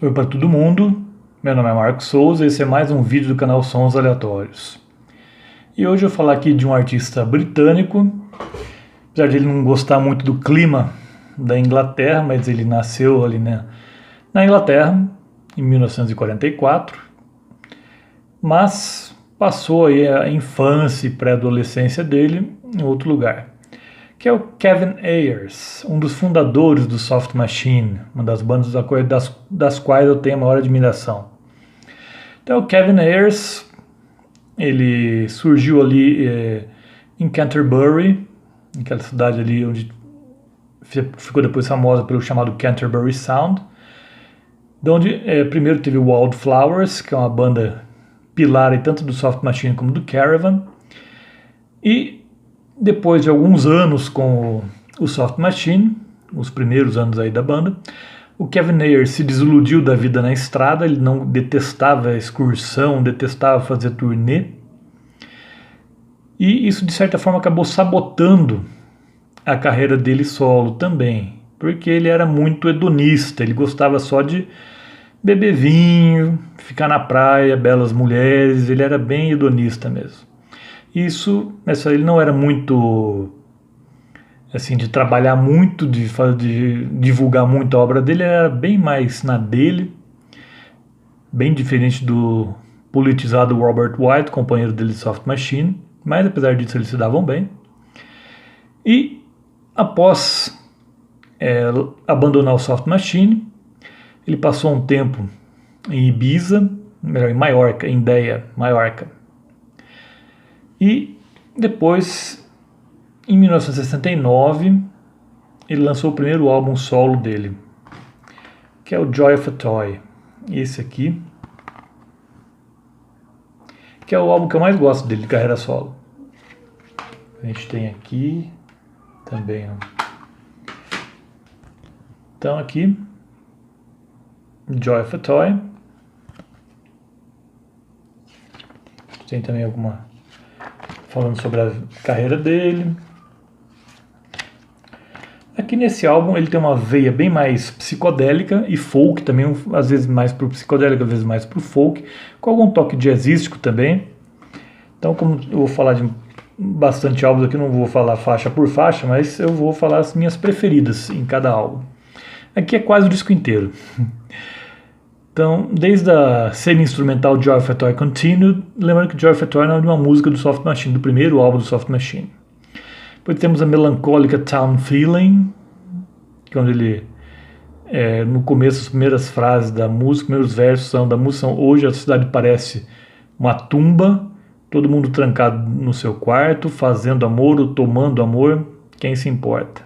Oi para todo mundo, meu nome é Marcos Souza e esse é mais um vídeo do canal Sons Aleatórios. E hoje eu vou falar aqui de um artista britânico, apesar de ele não gostar muito do clima da Inglaterra, mas ele nasceu ali na Inglaterra em 1944, mas passou aí a infância e pré-adolescência dele em outro lugar, que é o Kevin Ayers, um dos fundadores do Soft Machine, uma das bandas das quais eu tenho a maior admiração. Então o Kevin Ayers, ele surgiu ali em Canterbury, aquela cidade ali onde ficou depois famosa pelo chamado Canterbury Sound, de onde primeiro teve o Wildflowers, que é uma banda pilar tanto do Soft Machine como do Caravan, e depois de alguns anos com o Soft Machine, os primeiros anos aí da banda, o Kevin Ayers se desiludiu da vida na estrada, ele não detestava excursão, detestava fazer turnê, e isso de certa forma acabou sabotando a carreira dele solo também, porque ele era muito hedonista, ele gostava só de beber vinho, ficar na praia, belas mulheres, ele era bem hedonista mesmo. Ele não era muito assim de trabalhar muito, de divulgar muito a obra dele, era bem mais na dele, bem diferente do politizado Robert White, companheiro dele de Soft Machine, mas apesar disso eles se davam bem. E após abandonar o Soft Machine, ele passou um tempo em Ibiza, melhor, em Maiorca, em Deia, Maiorca. E depois, em 1969, ele lançou o primeiro álbum solo dele, que é o Joy of a Toy. Esse aqui, que é o álbum que eu mais gosto dele, de carreira solo. A gente tem aqui também, ó. Então aqui, Joy of a Toy. Tem também alguma falando sobre a carreira dele. Aqui nesse álbum ele tem uma veia bem mais psicodélica e folk também, às vezes mais pro psicodélico, às vezes mais pro folk, com algum toque jazzístico também. Então, como eu vou falar de bastante álbuns aqui, não vou falar faixa por faixa, mas eu vou falar as minhas preferidas em cada álbum. Aqui é quase o disco inteiro. Então, desde a semi-instrumental Joy of a Toy Continued, lembrando que Joy of a Toy é uma música do Soft Machine, do primeiro álbum do Soft Machine. Depois temos a melancólica Town Feeling, que é onde ele, no começo, as primeiras frases da música, os primeiros versos da música são: hoje a cidade parece uma tumba, todo mundo trancado no seu quarto, fazendo amor ou tomando amor, quem se importa?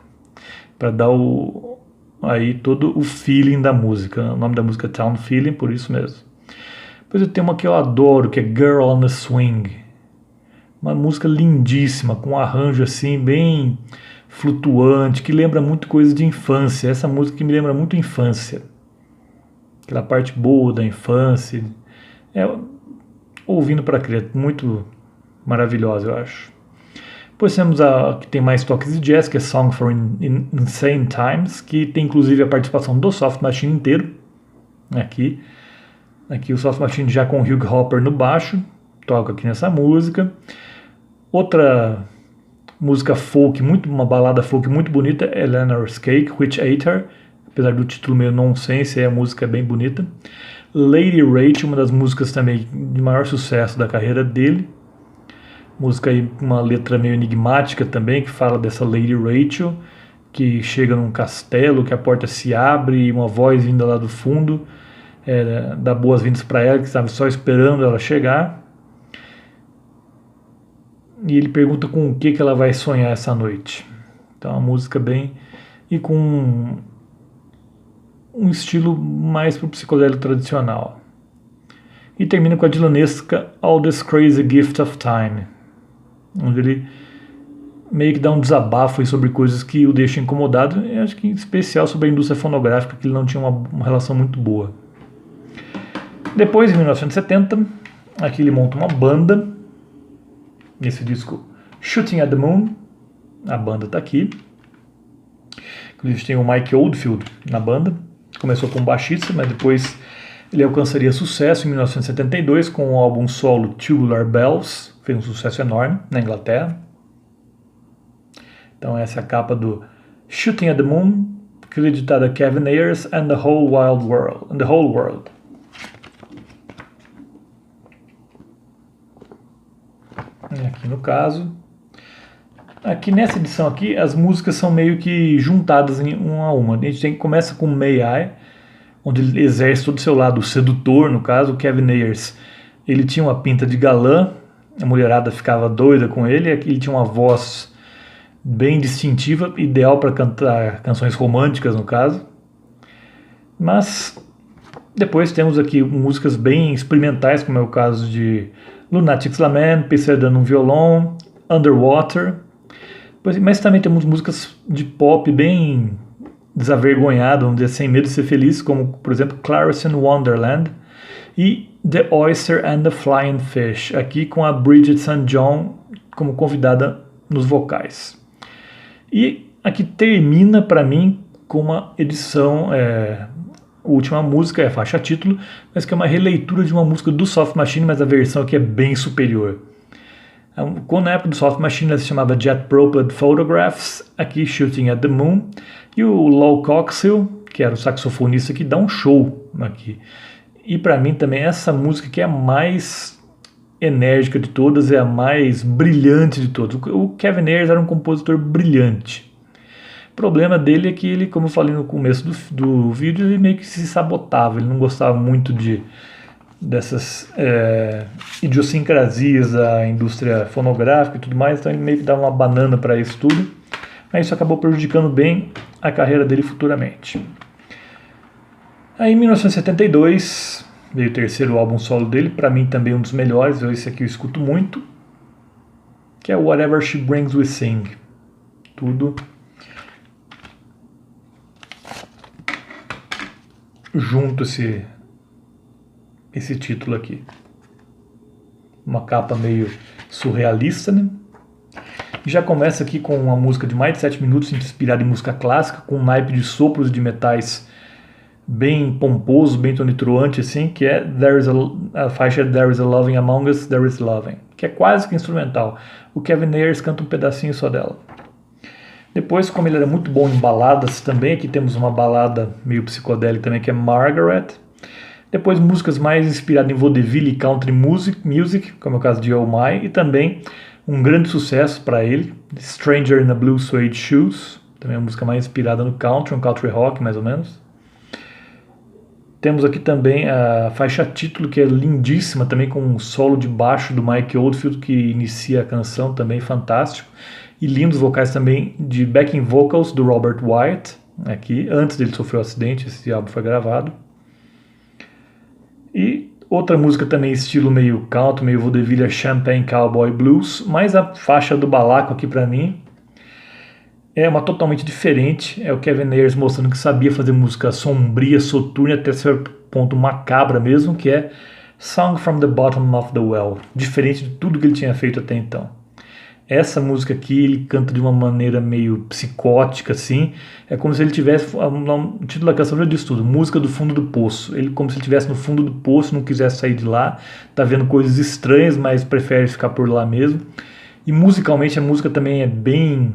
Para dar aí todo o feeling da música. O nome da música é Town Feeling, por isso mesmo. Depois eu tenho uma que eu adoro, que é Girl on the Swing. Uma música lindíssima, com um arranjo assim bem flutuante, que lembra muito coisa de infância. Essa música que me lembra muito infância. Aquela parte boa da infância. Ouvindo para criança, muito maravilhosa, eu acho. Depois temos a que tem mais toques de jazz, que é Song for Insane Times, que tem inclusive a participação do Soft Machine inteiro. Aqui o Soft Machine já com o Hugh Hopper no baixo, toca aqui nessa música. Outra música folk, uma balada folk muito bonita, é Eleanor's Cake, Which Ate Her, apesar do título meio nonsense, a música é bem bonita. Lady Rachel, uma das músicas também de maior sucesso da carreira dele. Música aí, uma letra meio enigmática também, que fala dessa Lady Rachel, que chega num castelo, que a porta se abre e uma voz vinda lá do fundo dá boas-vindas para ela, que estava só esperando ela chegar. E ele pergunta com o que ela vai sonhar essa noite. Então, uma música bem... e com um estilo mais pro psicodélico tradicional. E termina com a dilanesca All This Crazy Gift of Time, onde ele meio que dá um desabafo aí sobre coisas que o deixam incomodado, e acho que em especial sobre a indústria fonográfica, que ele não tinha uma relação muito boa. Depois, em 1970, aqui ele monta uma banda, nesse disco Shooting at the Moon, a banda está aqui. Inclusive tem o Mike Oldfield na banda, começou como baixista, mas depois ele alcançaria sucesso em 1972 com o álbum solo Tubular Bells, fez um sucesso enorme na Inglaterra. Então essa é a capa do Shooting at the Moon, creditada a Kevin Ayers and the Whole Wild World. And the Whole World. E aqui no caso, aqui nessa edição aqui, as músicas são meio que juntadas em uma a uma. A gente começa com May I, onde ele exerce todo o seu lado sedutor, no caso, o Kevin Ayers, ele tinha uma pinta de galã, a mulherada ficava doida com ele, ele tinha uma voz bem distintiva, ideal para cantar canções românticas, no caso. Mas depois temos aqui músicas bem experimentais, como é o caso de Lunatic's Lament, PC dando um violão, Underwater, mas também temos músicas de pop bem desavergonhado, vamos dizer, sem medo de ser feliz, como por exemplo Clarice in Wonderland e The Oyster and the Flying Fish, aqui com a Bridget St. John como convidada nos vocais. E aqui termina para mim com uma edição, a última música é a faixa título, mas que é uma releitura de uma música do Soft Machine, mas a versão aqui é bem superior. Quando na época do Soft Machine ela se chamava Jet Propelled Photographs, aqui Shooting at the Moon, e o Lol Coxill, que era o saxofonista, que dá um show aqui. E para mim também essa música que é a mais enérgica de todas, é a mais brilhante de todas. O Kevin Ayers era um compositor brilhante. O problema dele é que ele, como eu falei no começo do vídeo, ele meio que se sabotava, ele não gostava muito dessas idiosincrasias da indústria fonográfica e tudo mais, então ele meio que dava uma banana para isso tudo, mas isso acabou prejudicando bem a carreira dele futuramente. Aí em 1972 veio o terceiro álbum solo dele, para mim também um dos melhores, esse aqui eu escuto muito, que é Whatever She Brings We Sing. Tudo junto esse título aqui. Uma capa meio surrealista, né? E já começa aqui com uma música de mais de 7 minutos, inspirada em música clássica, com um naipe de sopros de metais bem pomposo, bem tonitruante, assim, que é a faixa There is a Loving Among Us, There is Loving, que é quase que instrumental. O Kevin Ayers canta um pedacinho só dela. Depois, como ele era muito bom em baladas também, aqui temos uma balada meio psicodélica também, que é Margaret. Depois músicas mais inspiradas em vaudeville e country music, como é o caso de Oh My, e também um grande sucesso para ele, Stranger in a Blue Suede Shoes, também uma música mais inspirada no country, um country rock mais ou menos. Temos aqui também a faixa título, que é lindíssima, também com um solo de baixo do Mike Oldfield, que inicia a canção, também fantástico. E lindos vocais também de backing vocals do Robert Wyatt, aqui, antes dele sofrer o acidente, esse álbum foi gravado. E outra música também estilo meio country, meio vaudeville, Champagne Cowboy Blues, mas a faixa do balaco aqui pra mim é uma totalmente diferente, é o Kevin Ayers mostrando que sabia fazer música sombria, soturna, até certo ponto macabra mesmo, que é Song from the Bottom of the Well, diferente de tudo que ele tinha feito até então. Essa música aqui ele canta de uma maneira meio psicótica, assim, é como se ele tivesse, o título da canção já diz tudo, música do fundo do poço, ele como se ele estivesse no fundo do poço, não quisesse sair de lá, tá vendo coisas estranhas, mas prefere ficar por lá mesmo. E musicalmente a música também é bem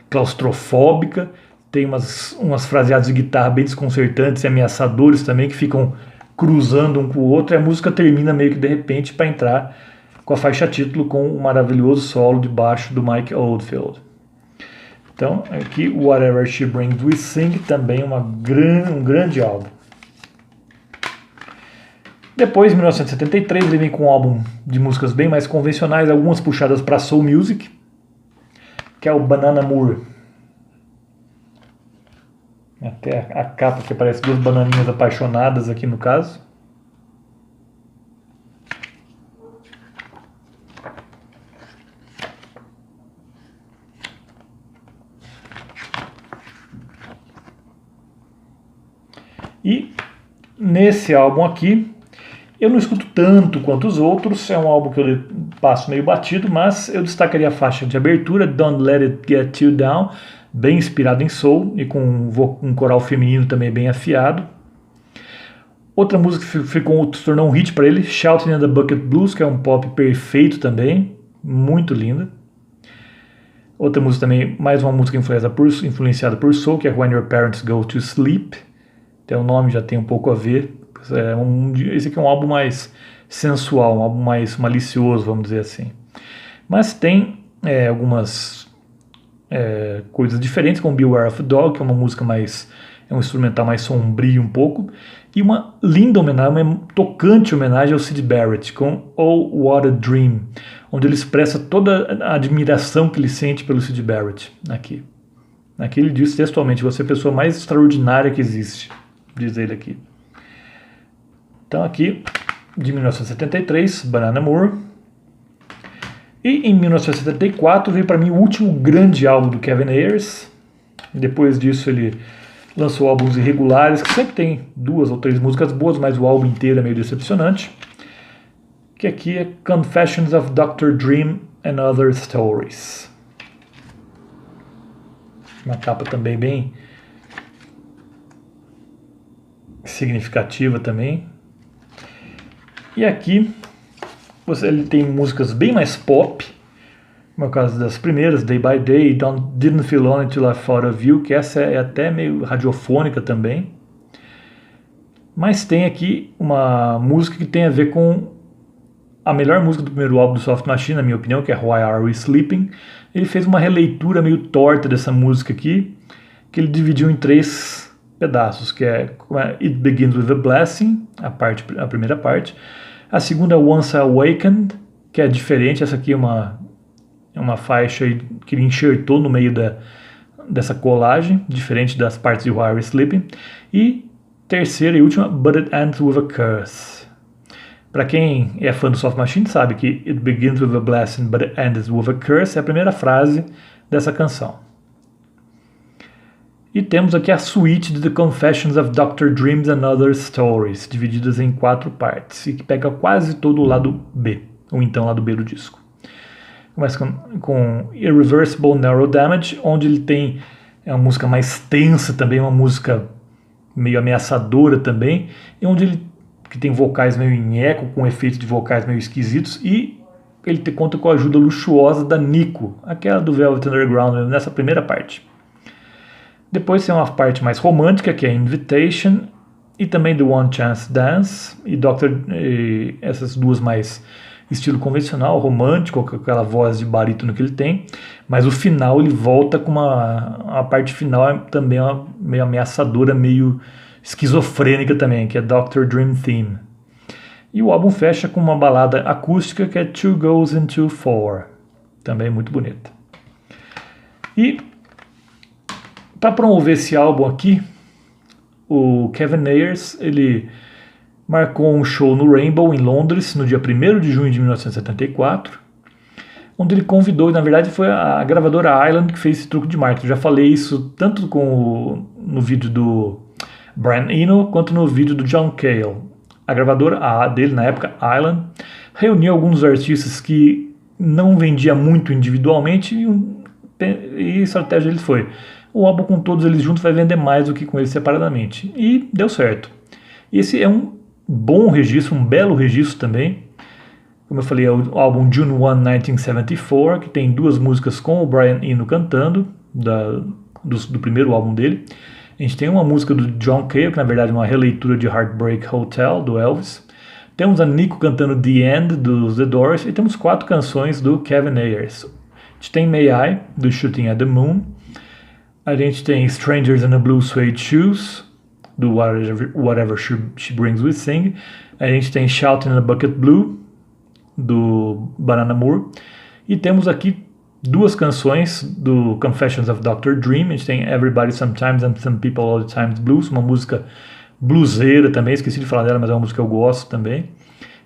claustrofóbica, tem umas fraseadas de guitarra bem desconcertantes e ameaçadores também, que ficam cruzando um com o outro, e a música termina meio que de repente para entrar com a faixa título com o maravilhoso solo de baixo do Mike Oldfield. Então aqui Whatever She Brings We Sing, também um grande álbum. Depois, em 1973, ele vem com um álbum de músicas bem mais convencionais, algumas puxadas para soul music, que é o Banana Moore. Até a capa que parece duas bananinhas apaixonadas aqui no caso. E nesse álbum aqui, eu não escuto tanto quanto os outros, é um álbum que eu passo meio batido, mas eu destacaria a faixa de abertura, Don't Let It Get You Down, bem inspirado em soul e com um coral feminino também bem afiado. Outra música que se tornou um hit para ele, Shouting in the Bucket Blues, que é um pop perfeito também, muito linda. Outra música também, mais uma música influenciada por soul, que é When Your Parents Go to Sleep. Então o nome já tem um pouco a ver. Esse aqui é um álbum mais sensual, um álbum mais malicioso, vamos dizer assim. Mas tem algumas coisas diferentes, como Beware of a Dog, que é uma música um instrumental mais sombrio um pouco, e uma linda homenagem, uma tocante homenagem ao Syd Barrett, com Oh What a Dream, onde ele expressa toda a admiração que ele sente pelo Syd Barrett aqui. Aqui ele diz textualmente: você é a pessoa mais extraordinária que existe, diz ele aqui. Então aqui, de 1973, Banana Moore. E em 1974 veio para mim o último grande álbum do Kevin Ayers. Depois disso ele lançou álbuns irregulares, que sempre tem 2 ou 3 músicas boas, mas o álbum inteiro é meio decepcionante. Que aqui é Confessions of Dr. Dream and Other Stories. Uma capa também bem significativa também. E aqui ele tem músicas bem mais pop, no caso das primeiras, Day by Day, Didn't Feel Lonely Till I Thought of You, que essa é até meio radiofônica também. Mas tem aqui uma música que tem a ver com a melhor música do primeiro álbum do Soft Machine, na minha opinião, que é Why Are We Sleeping. Ele fez uma releitura meio torta dessa música aqui, que ele dividiu em 3 pedaços, que é It Begins With a Blessing, a primeira parte. A segunda é Once Awakened, que é diferente. Essa aqui é uma faixa que ele enxertou no meio dessa colagem, diferente das partes de Why Are We Sleeping. E terceira e última, But It Ends With a Curse. Para quem é fã do Soft Machine sabe que It Begins With a Blessing, But It Ends With a Curse é a primeira frase dessa canção. E temos aqui a suíte de The Confessions of Dr. Dreams and Other Stories, divididas em 4 partes, e que pega quase todo o lado B, ou então lado B do disco. Começa com Irreversible Neural Damage, onde ele tem uma música mais tensa também, uma música meio ameaçadora também, e onde que tem vocais meio em eco, com efeitos de vocais meio esquisitos, e ele conta com a ajuda luxuosa da Nico, aquela do Velvet Underground, nessa primeira parte. Depois tem uma parte mais romântica, que é Invitation, e também The One Chance Dance, e essas duas mais estilo convencional, romântico, com aquela voz de barítono que ele tem, mas o final ele volta com a parte final também meio ameaçadora, meio esquizofrênica também, que é Dr. Dream Theme. E o álbum fecha com uma balada acústica que é Two Goes Into Four, também muito bonita. E para promover esse álbum aqui, o Kevin Ayers, ele marcou um show no Rainbow, em Londres, no dia 1º de junho de 1974, onde ele convidou, na verdade foi a gravadora Island que fez esse truque de marketing. Eu já falei isso tanto no vídeo do Brian Eno, quanto no vídeo do John Cale. A gravadora dele, na época, Island, reuniu alguns artistas que não vendia muito individualmente, e a estratégia deles foi: o álbum com todos eles juntos vai vender mais do que com eles separadamente. E deu certo. Esse é um bom registro, um belo registro também. Como eu falei, é o álbum June 1, 1974, que tem 2 músicas com o Brian Eno cantando, do primeiro álbum dele. A gente tem uma música do John Cale, que na verdade é uma releitura de Heartbreak Hotel, do Elvis. Temos a Nico cantando The End, dos The Doors. E temos 4 canções do Kevin Ayers. A gente tem May I, do Shooting at the Moon. A gente tem Strangers in the Blue Suede Shoes, do Whatever She Brings We Sing. A gente tem Shouting in the Bucket Blue, do Banana Moore. E temos aqui 2 canções do Confessions of Dr. Dream. A gente tem Everybody Sometimes and Some People All the Times Blues, uma música bluseira também, esqueci de falar dela, mas é uma música que eu gosto também.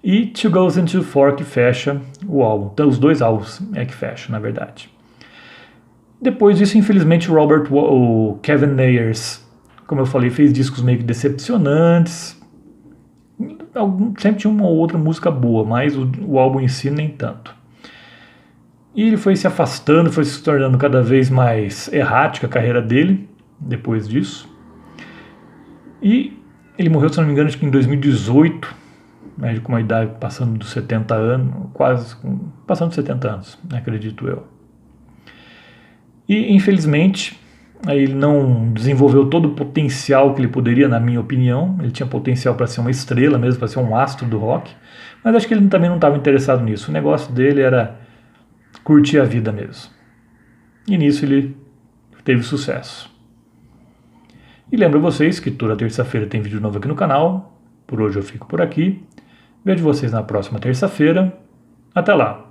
E Two Goes Into Four, que fecha o álbum. Então os 2 álbuns que fecham, na verdade. Depois disso, infelizmente, o Kevin Ayers, como eu falei, fez discos meio que decepcionantes. Sempre tinha uma ou outra música boa, mas o álbum em si nem tanto. E ele foi se afastando, foi se tornando cada vez mais errática a carreira dele, depois disso. E Ele morreu, se não me engano, acho que em 2018, né, com uma idade passando dos 70 anos, passando dos 70 anos, né, acredito eu. E, infelizmente, ele não desenvolveu todo o potencial que ele poderia, na minha opinião. Ele tinha potencial para ser uma estrela mesmo, para ser um astro do rock, mas acho que ele também não estava interessado nisso. O negócio dele era curtir a vida mesmo. E nisso ele teve sucesso. E lembro vocês que toda terça-feira tem vídeo novo aqui no canal. Por hoje eu fico por aqui. Vejo vocês na próxima terça-feira. Até lá!